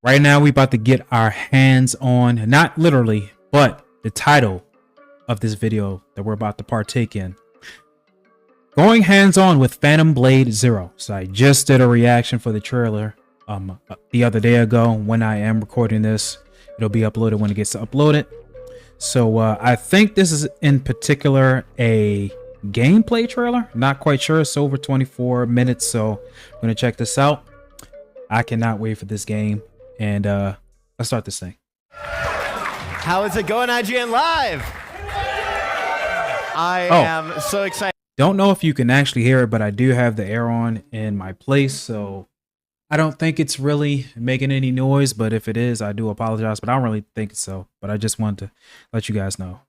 Right now, we about to get our hands on, not literally, but the title of this video that we're about to partake in. Going hands on with Phantom Blade Zero. So I just did a reaction for the trailer the other day ago. When I am recording this, it'll be uploaded when it gets uploaded. So I think this is in particular a gameplay trailer. Not quite sure. It's over 24 minutes, so I'm gonna check this out. I cannot wait for this game, and let's start this thing. How is it going, IGN Live? I am so excited. Don't know if you can actually hear it, but I do have the air on in my place, so I don't think it's really making any noise. But if it is, I do apologize, but I don't really think so. But I just wanted to let you guys know.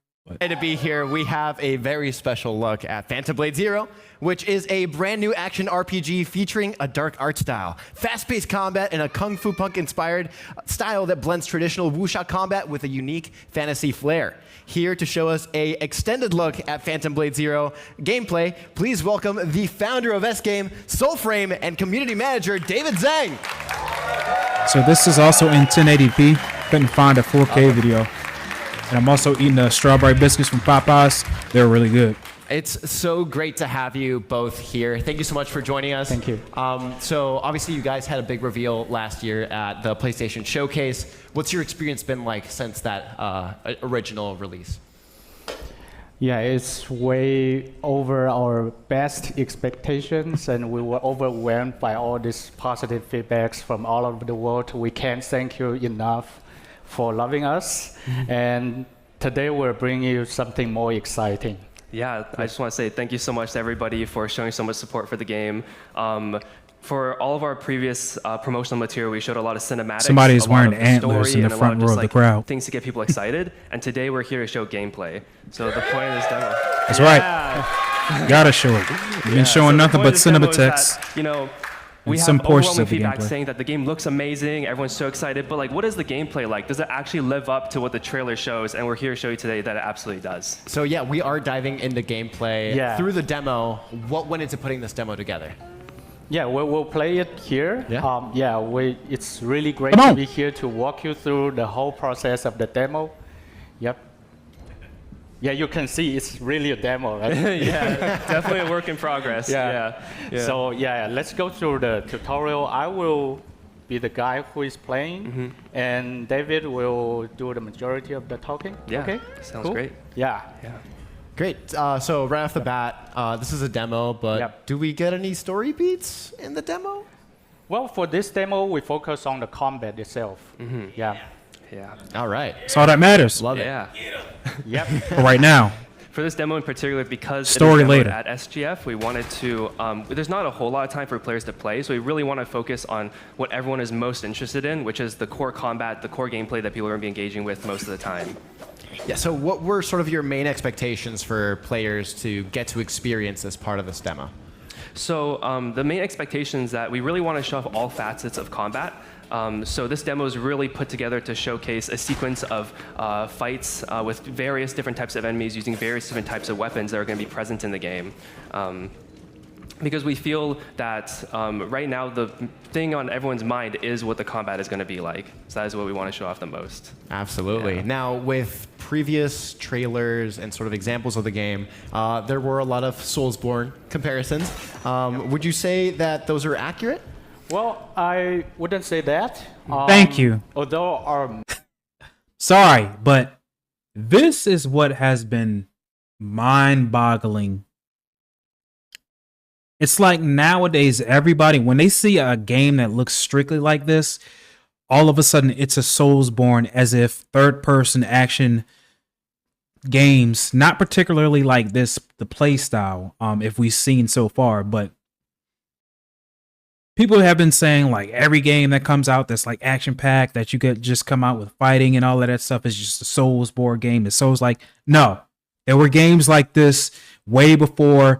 To be here, we have a very special look at Phantom Blade Zero, which is a brand new action RPG featuring a dark art style, fast-paced combat, and a Kung Fu Punk-inspired style that blends traditional wuxia combat with a unique fantasy flair. Here to show us a extended look at Phantom Blade Zero gameplay, please welcome the founder of S-Game, Soulframe, and community manager, David Zhang. So this is also in 1080p. Couldn't find a 4K video. And I'm also eating the strawberry biscuits from Popeyes. They're really good. It's so great to have you both here. Thank you so much for joining us. Thank you. So obviously you guys had a big reveal last year at the PlayStation Showcase. What's your experience been like since that original release? Yeah, it's way over our best expectations, and we were overwhelmed by all these positive feedbacks from all over the world. We can't thank you enough for loving us. And today we're bringing you something more exciting. Yeah, I just want to say thank you so much to everybody for showing so much support for the game. For all of our previous promotional material, we showed a lot of cinematics. Somebody's wearing antlers in the front row of the crowd. Things to get people excited. And today we're here to show gameplay. So the point of this demo. That's right. Gotta show it. We've been showing nothing but cinematics. You know, we some have portions overwhelming of the feedback gameplay saying that the game looks amazing, everyone's so excited, but like, what is the gameplay like? Does it actually live up to what the trailer shows? And we're here to show you today that it absolutely does. So yeah, we are diving into gameplay through the demo. What went into putting this demo together? Yeah, we'll play it here. Yeah. It's really great to be here to walk you through the whole process of the demo. Yep. Yeah, you can see it's really a demo, right? Yeah, definitely a work in progress. Yeah. So yeah, let's go through the tutorial. I will be the guy who is playing, and David will do the majority of the talking. Yeah, okay? Sounds great. Yeah. Great. So right off the bat, this is a demo, but do we get any story beats in the demo? Well, for this demo, we focus on the combat itself. Yeah. All right. That's all that matters. Love it. Yeah. Yep. For right now. For this demo in particular, because Story it is later. at SGF, we wanted to, there's not a whole lot of time for players to play, so we really want to focus on what everyone is most interested in, which is the core combat, the core gameplay that people are going to be engaging with most of the time. Yeah, so what were sort of your main expectations for players to get to experience this part of this demo? So the main expectation is that we really want to show off all facets of combat. So this demo is really put together to showcase a sequence of fights with various different types of enemies using various different types of weapons that are going to be present in the game. Because we feel that right now the thing on everyone's mind is what the combat is going to be like. So that is what we want to show off the most. Absolutely. Yeah. Now, with previous trailers and sort of examples of the game, there were a lot of Soulsborne comparisons. Would you say that those are accurate? Well, I wouldn't say that. Thank you. Although our... Sorry, but this is what has been mind-boggling. It's like nowadays, everybody, when they see a game that looks strictly like this, all of a sudden it's a Soulsborne, as if third-person action games, not particularly like this, the play style, if we've seen so far, but people have been saying like every game that comes out that's like action-packed, that you could just come out with fighting and all of that stuff is just a Soulsborne game. And Souls like, no, there were games like this way before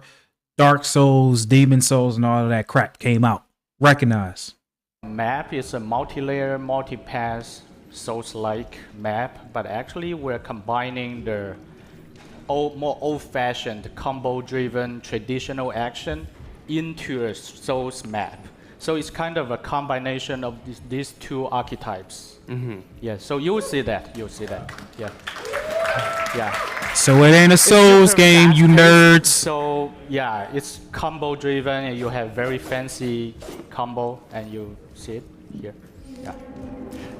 Dark Souls, Demon Souls, and all of that crap came out. Recognize. Map is a multi-layer, multi-pass, Souls-like map, but actually we're combining the more old-fashioned, combo-driven, traditional action into a Souls map. So it's kind of a combination of these two archetypes. Yeah, so you'll see that. Yeah. Yeah. So it ain't a Souls game, you nerds. So yeah, it's combo driven, and you have very fancy combo, and you see it here. Yeah.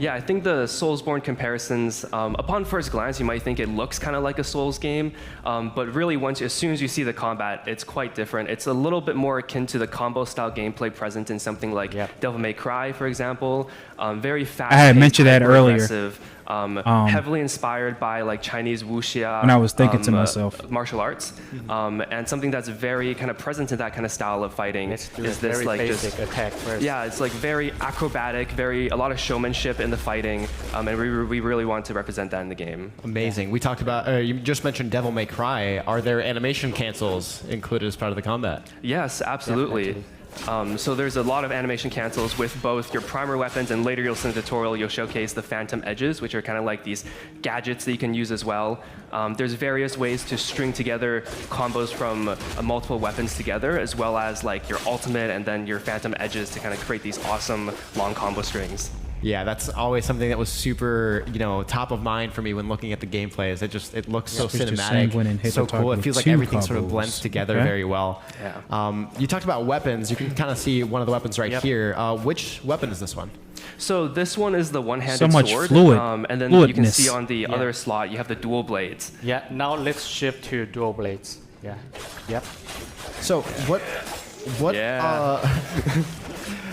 Yeah, I think the Soulsborne comparisons, upon first glance, you might think it looks kind of like a Souls game, but really, as soon as you see the combat, it's quite different. It's a little bit more akin to the combo-style gameplay present in something like Devil May Cry, for example. Very fast. I had mentioned that earlier. Heavily inspired by like Chinese wuxia. When I was thinking to myself, martial arts, and something that's very kind of present in that kind of style of fighting is this very like basic just attack first. yeah, it's like very acrobatic, a lot of showmanship in the fighting, and we really want to represent that in the game. Amazing. We talked about, you just mentioned Devil May Cry. Are there animation cancels included as part of the combat? Yes, absolutely. So there's a lot of animation cancels with both your primary weapons, and later you'll see in the tutorial you'll showcase the phantom edges, which are kind of like these gadgets that you can use as well. There's various ways to string together combos from multiple weapons together, as well as like your ultimate and then your phantom edges to kind of create these awesome long combo strings. Yeah, that's always something that was super, top of mind for me when looking at the gameplay. Is it looks so cinematic, so cool. It feels like everything sort of blends together very well. Yeah. You talked about weapons. You can kind of see one of the weapons right here. Which weapon is this one? So this one is the one-handed sword, fluid, and then you can see on the other slot you have the dual blades. Yeah. Now let's shift to dual blades. Yeah. Yep. So what?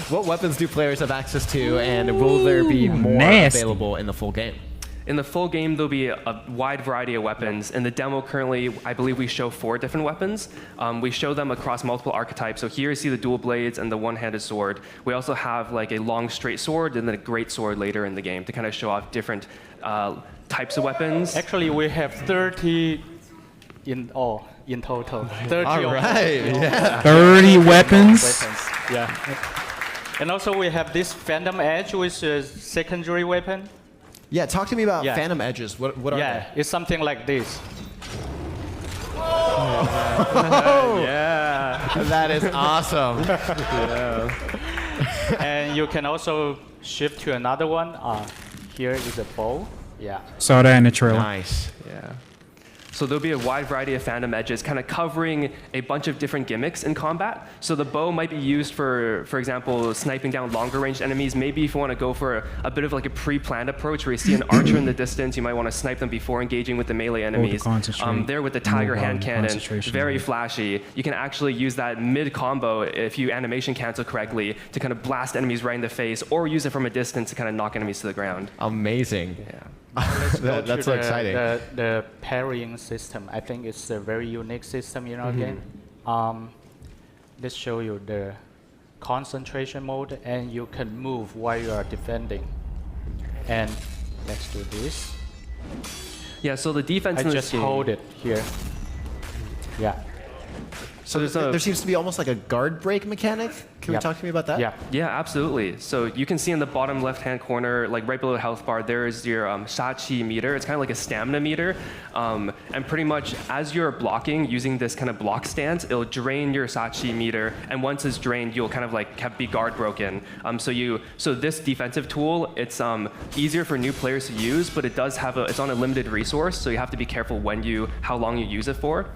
What weapons do players have access to, and will there be more available in the full game? In the full game, there'll be a wide variety of weapons. In the demo currently, I believe we show 4 different weapons. We show them across multiple archetypes. So here you see the dual blades and the one-handed sword. We also have like a long straight sword and then a great sword later in the game to kind of show off different types of weapons. Actually, we have 30 in total. 30 All right. Yeah. 30 weapons. Yeah. And also we have this Phantom Edge, which is secondary weapon. Yeah, talk to me about Phantom Edges. What are they? Yeah, it's something like this. Yeah. That is awesome. And you can also shift to another one. Here is a bow. Yeah. Saw that in the trailer. Nice. Yeah. So there'll be a wide variety of Phantom Edges, kind of covering a bunch of different gimmicks in combat. So the bow might be used for example, sniping down longer ranged enemies. Maybe if you want to go for a bit of like a pre-planned approach where you see an archer in the distance, you might want to snipe them before engaging with the melee enemies. There with the Tiger hand cannon, very flashy. You can actually use that mid-combo if you animation cancel correctly to kind of blast enemies right in the face, or use it from a distance to kind of knock enemies to the ground. Amazing. Yeah. That's so exciting. The parrying system, I think it's a very unique system in our game. Let's show you the concentration mode, and you can move while you are defending. And let's do this. Yeah, so the defense in this game, hold it here. Yeah. So there seems to be almost like a guard break mechanic. Can you talk to me about that? Yeah. Yeah, absolutely. So you can see in the bottom left-hand corner, like right below the health bar, there is your Shachi meter. It's kind of like a stamina meter. And pretty much as you're blocking using this kind of block stance, it'll drain your Shachi meter. And once it's drained, you'll kind of like be guard broken. So this defensive tool, it's easier for new players to use, but it does have it's on a limited resource. So you have to be careful how long you use it for.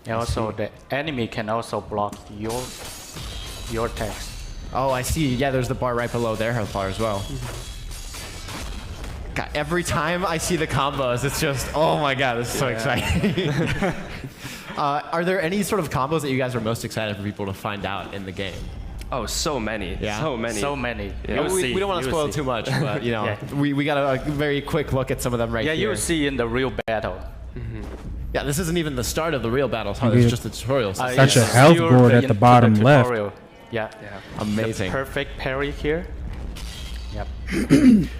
And also, the enemy can also block your attacks. Oh, I see. Yeah, there's the bar right below their health bar as well. God, every time I see the combos, it's just, oh my god, this is so exciting. Are there any sort of combos that you guys are most excited for people to find out in the game? Oh, so many. Yeah. So many. So many. Yeah. We don't want to spoil too much, but we got a very quick look at some of them right here. Yeah, you'll see in the real battle. Yeah, this isn't even the start of the real battle. It's just the tutorial. Such a health board at the bottom left. Yeah. Amazing. The perfect parry here. Yep.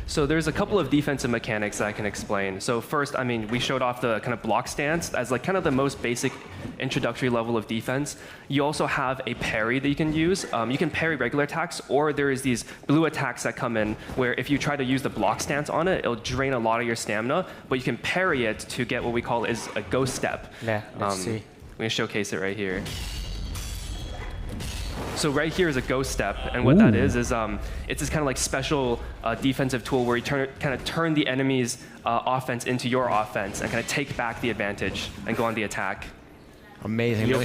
So there's a couple of defensive mechanics that I can explain. So first, I mean, we showed off the kind of block stance as like kind of the most basic introductory level of defense. You also have a parry that you can use. You can parry regular attacks, or there is these blue attacks that come in where if you try to use the block stance on it, it'll drain a lot of your stamina, but you can parry it to get what we call is a ghost step. Yeah, let's see. We're gonna showcase it right here. So right here is a ghost step, and what that is it's this kind of like special defensive tool where you kind of turn the enemy's offense into your offense and kind of take back the advantage and go on the attack. Amazing. You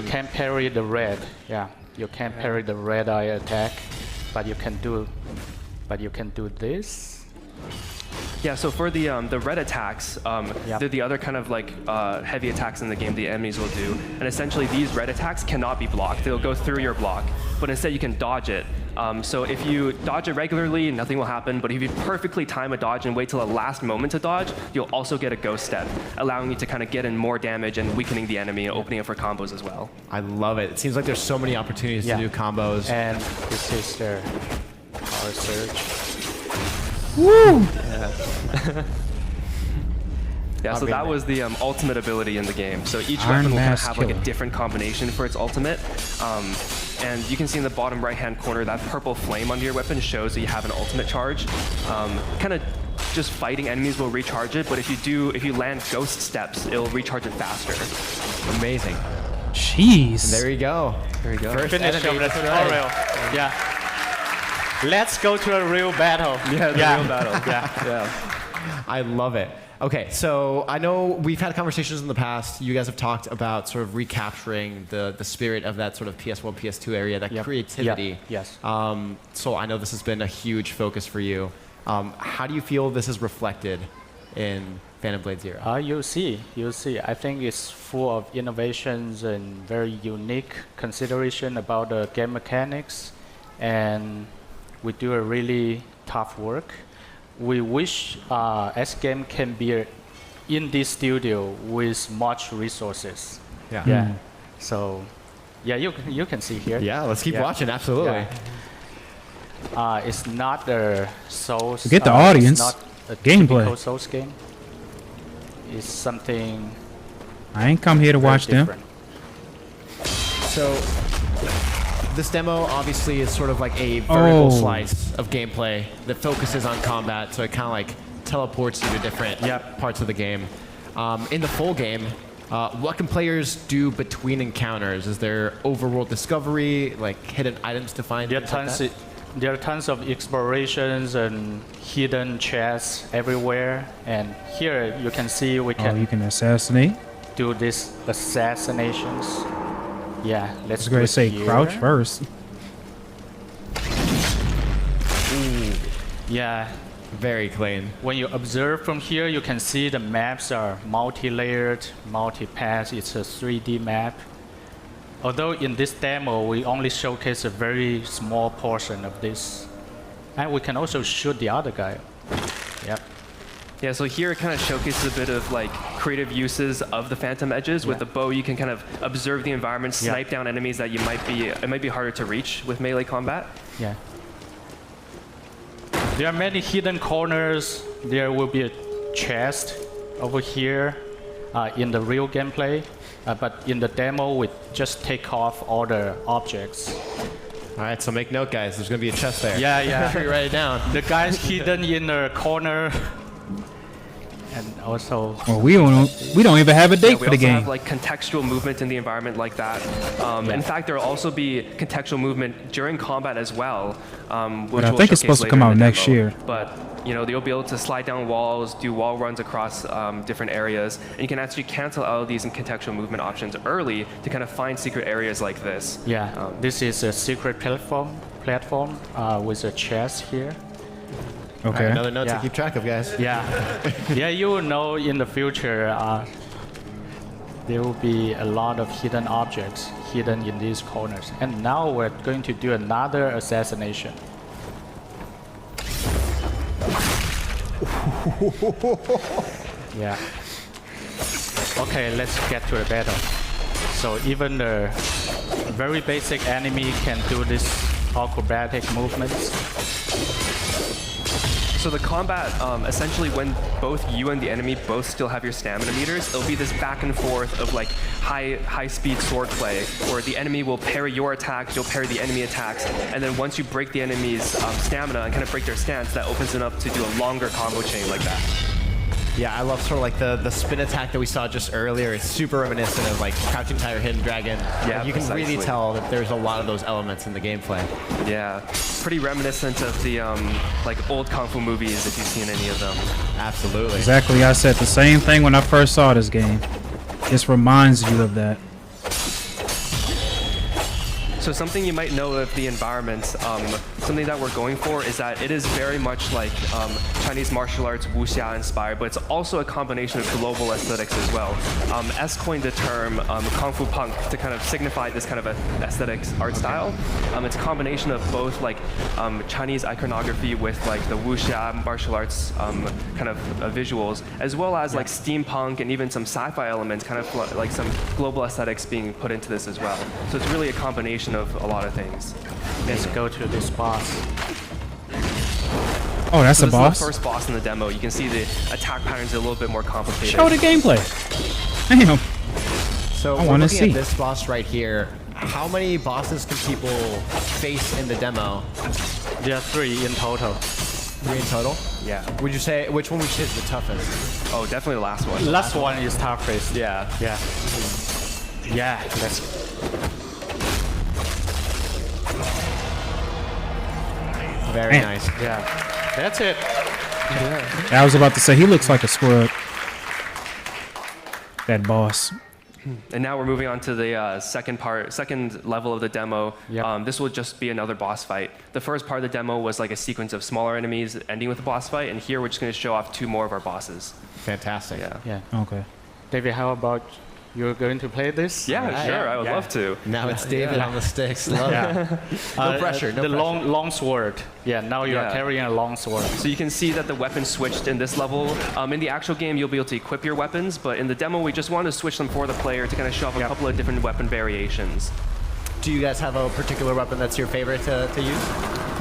can't parry the red. Yeah, you can't parry the red eye attack, but you can do this. Yeah, so for the red attacks, they're the other kind of like heavy attacks in the game the enemies will do. And essentially these red attacks cannot be blocked. They'll go through your block, but instead you can dodge it. So if you dodge it regularly, nothing will happen. But if you perfectly time a dodge and wait till the last moment to dodge, you'll also get a ghost step, allowing you to kind of get in more damage and weakening the enemy and opening it for combos as well. I love it. It seems like there's so many opportunities to do combos. And this is the power surge. Woo! Yeah, so that was the ultimate ability in the game. So each weapon will kind of have like a different combination for its ultimate. And you can see in the bottom right-hand corner that purple flame under your weapon shows that you have an ultimate charge. Kind of just fighting enemies will recharge it, but if you land ghost steps, it'll recharge it faster. Amazing. Jeez. And there you go. There you go. Finish of the tutorial. Yeah. Let's go to a real battle. Yeah, real battle. Yeah. I love it. Okay, so I know we've had conversations in the past. You guys have talked about sort of recapturing the spirit of that sort of PS1, PS2 area, that creativity. Yes. So I know this has been a huge focus for you. How do you feel this is reflected in Phantom Blade Zero? You'll see. I think it's full of innovations and very unique consideration about the game mechanics, and we do a really tough work. We wish S game can be in this studio with much resources. Yeah. So, yeah, you can see here. Yeah, let's keep watching. Absolutely. Yeah. It's not a Souls. To get the audience, it's not a gameplay. typical Souls game. It's something. I ain't come here to watch different. So this demo obviously is sort of like a vertical slice of gameplay that focuses on combat, so it kind of like teleports you to different parts of the game. In the full game, what can players do between encounters? Is there overworld discovery, like hidden items to find? There are tons of explorations and hidden chests everywhere. And here you can see we can. You can assassinate. Do these assassinations. Yeah, let's. I was going to say here. crouch first. Ooh. Yeah. Very clean. When you observe from here, you can see the maps are multi-layered, multi-path. It's a 3D map. Although in this demo, we only showcase a very small portion of this. And we can also shoot the other guy. Yep. Yeah, so here it kind of showcases a bit of like creative uses of the Phantom Edges. With the bow, you can kind of observe the environment, snipe down enemies that it might be harder to reach with melee combat. Yeah. There are many hidden corners. There will be a chest over here in the real gameplay. But in the demo, we just take off all the objects. All right, so make note, guys. There's going to be a chest there. Yeah. Make sure you write it down. The guy's hidden in the corner. And also, well, we don't even have a date for the game. We also have like contextual movement in the environment like that. In fact, there will also be contextual movement during combat as well, which I think it's supposed to come out next year. But you'll be able to slide down walls, do wall runs across different areas, and you can actually cancel out of these contextual movement options early to kind of find secret areas like this. Yeah, this is a secret platform with a chest here. Okay. Right, another note to keep track of, guys. Yeah. Yeah, you will know in the future there will be a lot of hidden objects hidden in these corners. And now we're going to do another assassination. Yeah. Okay, let's get to the battle. So even the very basic enemy can do this acrobatic movements. So the combat, essentially when both you and the enemy both still have your stamina meters, it'll be this back and forth of like high speed sword play, where the enemy will parry your attacks, you'll parry the enemy attacks, and then once you break the enemy's stamina and kind of break their stance, that opens it up to do a longer combo chain like that. Yeah, I love sort of like the spin attack that we saw just earlier. It's super reminiscent of like Crouching Tiger, Hidden Dragon. Yeah, you can really precisely. tell that there's a lot of those elements in the gameplay. Yeah, pretty reminiscent of the like old kung fu movies if you've seen any of them. Absolutely. Exactly. I said the same thing when I first saw this game. This reminds you of that. So something you might know of the environment, something that we're going for is that it is very much like Chinese martial arts wuxia inspired, but it's also a combination of global aesthetics as well. S coined the term Kung Fu Punk to kind of signify this kind of aesthetics art style. It's a combination of both like Chinese iconography with like the wuxia martial arts kind of visuals, as well as like steampunk and even some sci-fi elements, kind of like some global aesthetics being put into this as well. So it's really a combination of a lot of things. Let's go to this boss. Oh, that's So a this boss. is the first boss in the demo. You can see the attack patterns are a little bit more complicated. Show the gameplay. Damn. So I we're wanna looking see. at this boss right here. How many bosses can people face in the demo? There are 3 in total. 3 in total? Yeah. Would you say, which one would you say is the toughest? Oh, definitely the last one. Last one is toughest. Yeah. Yeah. Yeah. Let's. Very Man. nice. Yeah. That's it. I was about to say he looks like a scrub. That boss. And now we're moving on to the second level of the demo. Yep. This will just be another boss fight. The first part of the demo was like a sequence of smaller enemies ending with a boss fight, and here we're just going to show off 2 more of our bosses. Fantastic. Yeah. Yeah. Okay. David, how about you're going to play this? Yeah, Alright. sure. I would Yeah. love to. Now it's David on the sticks. Love it. Yeah. No pressure, no the pressure. long sword. Yeah. Now you are Yeah. carrying a long sword. So you can see that the weapons switched in this level. In the actual game, you'll be able to equip your weapons, but in the demo, we just wanted to switch them for the player to kind of show off a couple of different weapon variations. Do you guys have a particular weapon that's your favorite to use?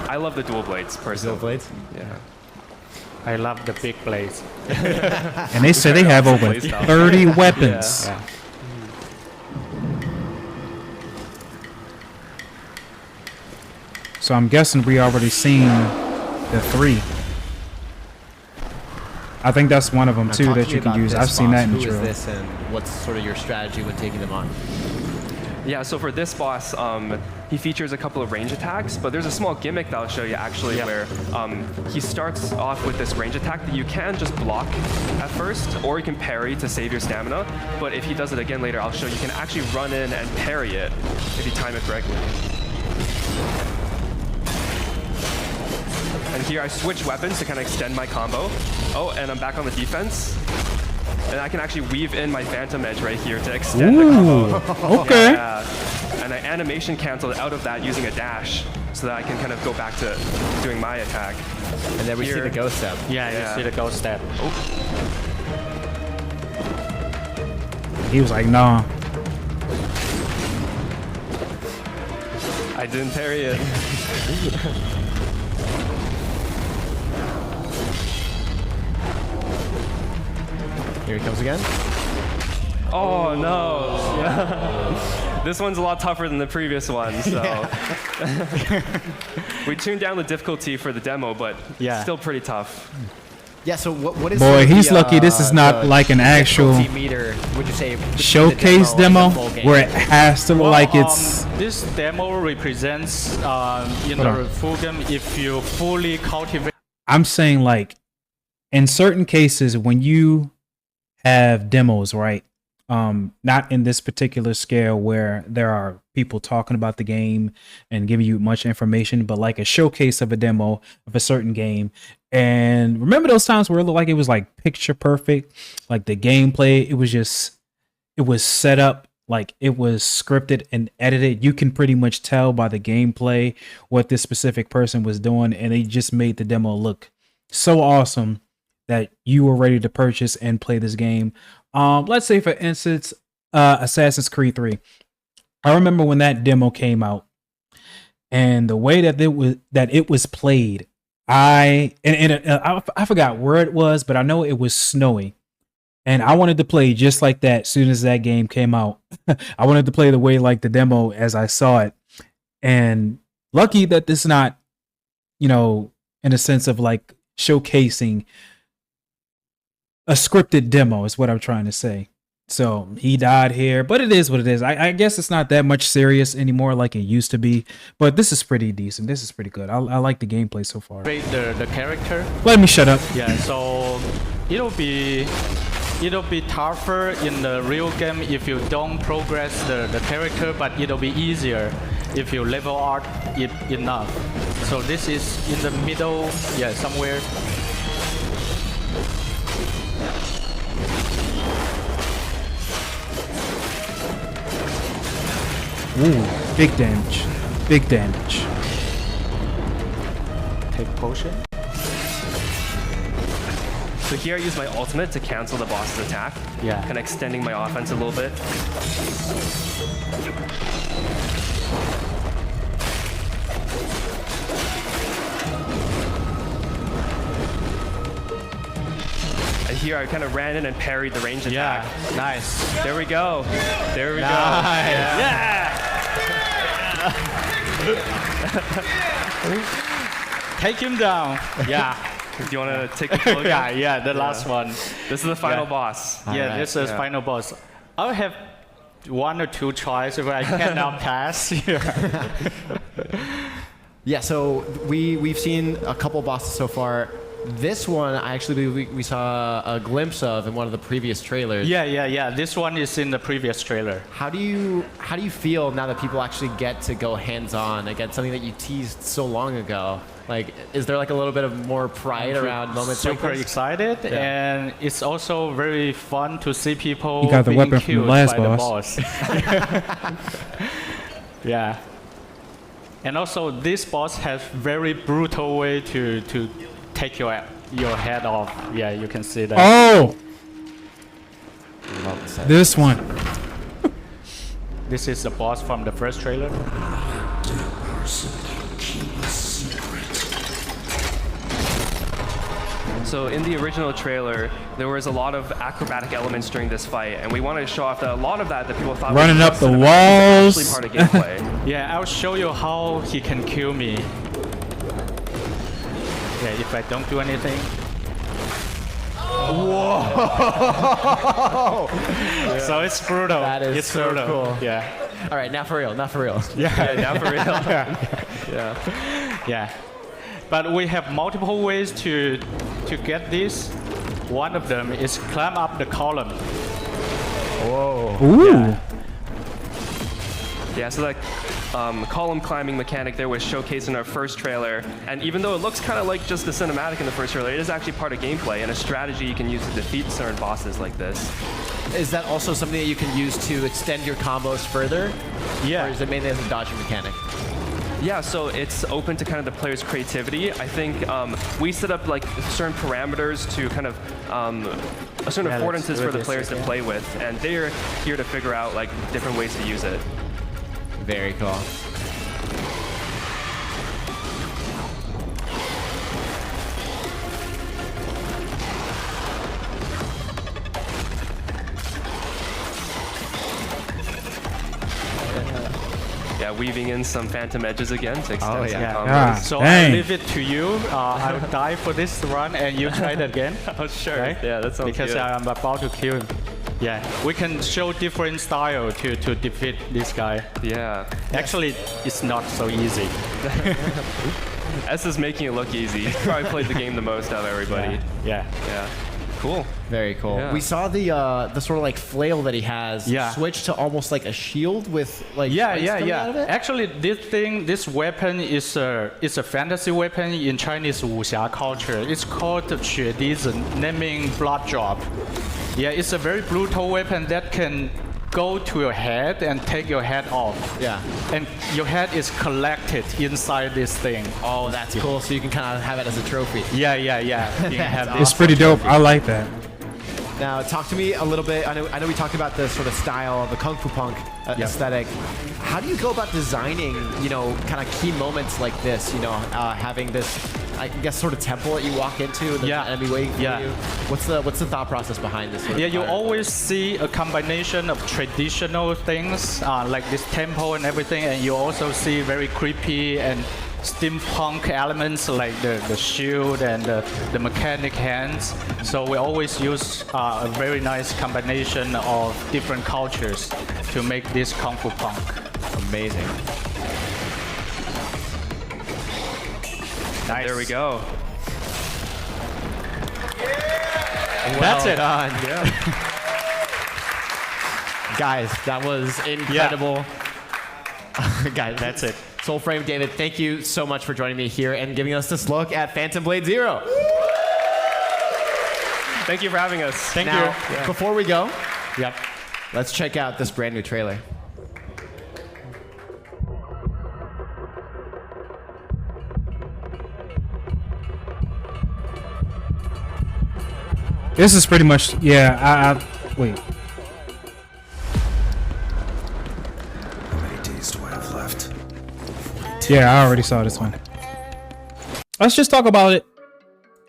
I love the dual blades, personally. Dual blades? Yeah. I love the big blades. And they say they have over Playstyle. 30 weapons. Yeah. So I'm guessing we already seen the 3. I think that's one of them Now too talk to that me you can about use. this I've seen boss. that in the Who is drill. this and what's sort of your strategy when taking them on? Yeah, so for this boss, he features a couple of range attacks, but there's a small gimmick that I'll show you actually where he starts off with this range attack that you can just block at first, or you can parry to save your stamina, but if he does it again later, I'll show you can actually run in and parry it if you time it correctly. And here I switch weapons to kind of extend my combo. Oh, and I'm back on the defense. And I can actually weave in my Phantom Edge right here to extend the Ooh, combo. okay. Yeah. And I animation canceled out of that using a dash so that I can kind of go back to doing my attack. And then we see Here. the ghost step. Yeah. Yeah. You see the ghost step. He was like, nah. I didn't parry it. Here he comes again. Oh no. This one's a lot tougher than the previous one, so. We tuned down the difficulty for the demo, but still pretty tough. Yeah, so what is Boy, sort of he's the, lucky this is not the like an actual difficulty meter, would you say, between the showcase demo and the full game? where it has to look like it's This demo represents in Hold the on. full game if you fully cultivate. I'm saying like in certain cases when you have demos, right? Not in this particular scale where there are people talking about the game and giving you much information, but like a showcase of a demo of a certain game. And remember those times where it looked like it was like picture perfect, like the gameplay, it was set up like it was scripted and edited. You can pretty much tell by the gameplay what this specific person was doing, and they just made the demo look so awesome that you were ready to purchase and play this game. Let's say for instance, Assassin's Creed 3. I remember when that demo came out and the way that it was played. I forgot where it was, but I know it was snowy. And I wanted to play just like that as soon as that game came out. I wanted to play the way like the demo as I saw it. And lucky that this not, in a sense of like showcasing a scripted demo is what I'm trying to say. So he died here, but it is what it is. I guess it's not that much serious anymore like it used to be, but this is pretty decent. This is pretty good. I like the gameplay so far. The character. Let me shut up. Yeah, so it'll be tougher in the real game if you don't progress the character, but it'll be easier if you level up it enough. So this is in the middle, yeah, somewhere. Ooh, big damage. Big damage. Take potion. So here I use my ultimate to cancel the boss's attack. Yeah. Kind of extending my offense a little bit. And here I kind of ran in and parried the range attack. Yeah, nice. There we go. There we go. Yeah. Take him down. Yeah. Do you want to take a look? Yeah, the last one. This is the final boss. Yeah, this is final boss. I'll have 1 or 2 tries if I cannot pass. Yeah, so we've seen a couple bosses so far. This one, I actually believe we saw a glimpse of in one of the previous trailers. Yeah. This one is in the previous trailer. How do you feel now that people actually get to go hands-on against something that you teased so long ago? Like, is there like a little bit of more pride around moments like this? Super excited, and it's also very fun to see people You got the being weapon from the killed last by the boss. Yeah. And also, this boss has very brutal way to take your head off. Yeah, you can see that. Oh! This one. This is the boss from the first trailer. So in the original trailer, there was a lot of acrobatic elements during this fight, and we wanted to show off that a lot of that people thought Running was up the cinematic walls. is actually part of gameplay. Yeah, I'll show you how he can kill me. Yeah, if I don't do anything. Whoa! So it's brutal. That is it's so brutal. cool. Yeah. All right, now for real. Yeah, now for real. Yeah. But we have multiple ways to get this. One of them is climb up the column. Whoa. Ooh. Yeah. Yeah, so that column climbing mechanic there was showcased in our first trailer, and even though it looks kind of like just the cinematic in the first trailer, it is actually part of gameplay and a strategy you can use to defeat certain bosses like this. Is that also something that you can use to extend your combos further? Yeah. Or is it mainly as a dodging mechanic? Yeah, so it's open to kind of the player's creativity. I think we set up like certain parameters to kind of certain affordances for the players to play with, and they're here to figure out like different ways to use it. Very cool. Yeah, weaving in some phantom edges again to extend some combos. Yeah. So Dang. I leave it to you. I'll die for this run, and you try it again. Oh, sure. Right? Yeah, that sounds Because good. I'm about to kill him. Yeah, we can show different style to defeat this guy. Yeah. Actually, it's not so easy. S is making it look easy. He's probably played the game the most out of everybody. Yeah. Yeah. Cool. Very cool. Yeah. We saw the sort of like flail that he has switch to almost like a shield with like spikes coming out of it. Actually, this weapon is a fantasy weapon in Chinese wuxia culture. It's called 血滴子, naming blood drop. Yeah, it's a very brutal weapon that can go to your head and take your head off. Yeah. And your head is collected inside this thing. Oh, that's cool. So you can kind of have it as a trophy. Yeah. You can have It's this. pretty dope. I like that. Now, talk to me a little bit. I know we talked about the sort of style, the Kung Fu Punk aesthetic. How do you go about designing, kind of key moments like this? Having this, I guess, sort of temple that you walk into and the enemy waiting for you. What's the thought process behind this? Sort of You fire? always see a combination of traditional things like this temple and everything, and you also see very creepy and steampunk elements like the shield and the mechanic hands. So we always use a very nice combination of different cultures to make this Kung Fu Punk. Amazing. Nice. There we go. That's it. Guys, that was incredible. Guys, That's it. Soulframe, David, thank you so much for joining me here and giving us this look at Phantom Blade Zero. Thank you for having us. Thank Now, you. before we go, Yep. let's check out this brand new trailer. This is pretty much, yeah, wait. How many days do I have left? Yeah, I already saw this one. Let's just talk about it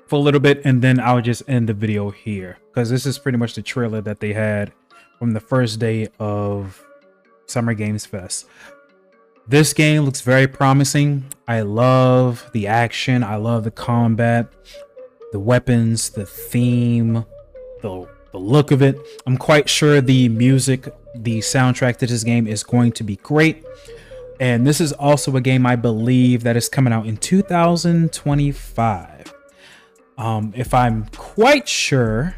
for a little bit and then I'll just end the video here. Because this is pretty much the trailer that they had from the first day of Summer Games Fest. This game looks very promising. I love the action. I love the combat, the weapons, the theme, the look of it. I'm quite sure the music, the soundtrack to this game is going to be great. And this is also a game I believe that is coming out in 2025. If I'm quite sure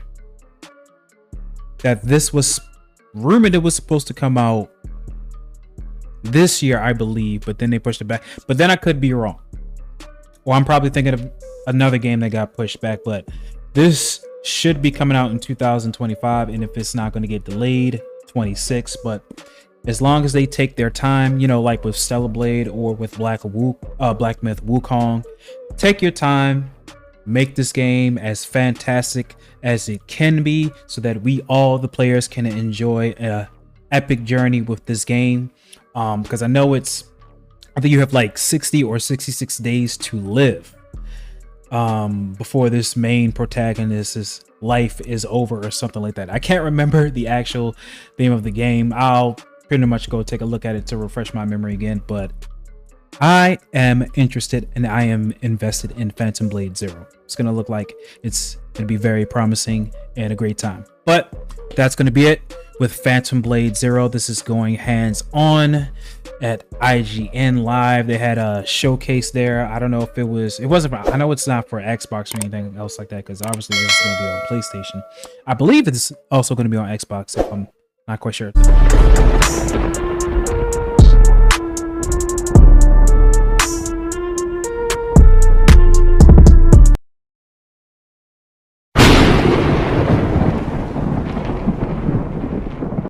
that this was rumored it was supposed to come out this year, I believe, but then they pushed it back. But then I could be wrong. Or I'm probably thinking of another game that got pushed back, but this should be coming out in 2025. And if it's not going to get delayed, 26. But as long as they take their time, you know, like with Stellar Blade or with Black Myth Wukong, take your time, make this game as fantastic as it can be so that we all, the players, can enjoy a epic journey with this game. Because I know I think you have like 60 or 66 days to live before this main protagonist's life is over or something like that. I can't remember the actual name of the game. I'll pretty much go take a look at it to refresh my memory again, but I am interested and I am invested in Phantom Blade Zero. It's going to look like it's going to be very promising and a great time. But that's going to be it with Phantom Blade Zero. This is going hands-on at IGN Live. They had a showcase there. I don't know if it wasn't, I know it's not for Xbox or anything else like that, because obviously this is going to be on PlayStation. I believe it's also going to be on Xbox, if I'm not quite sure.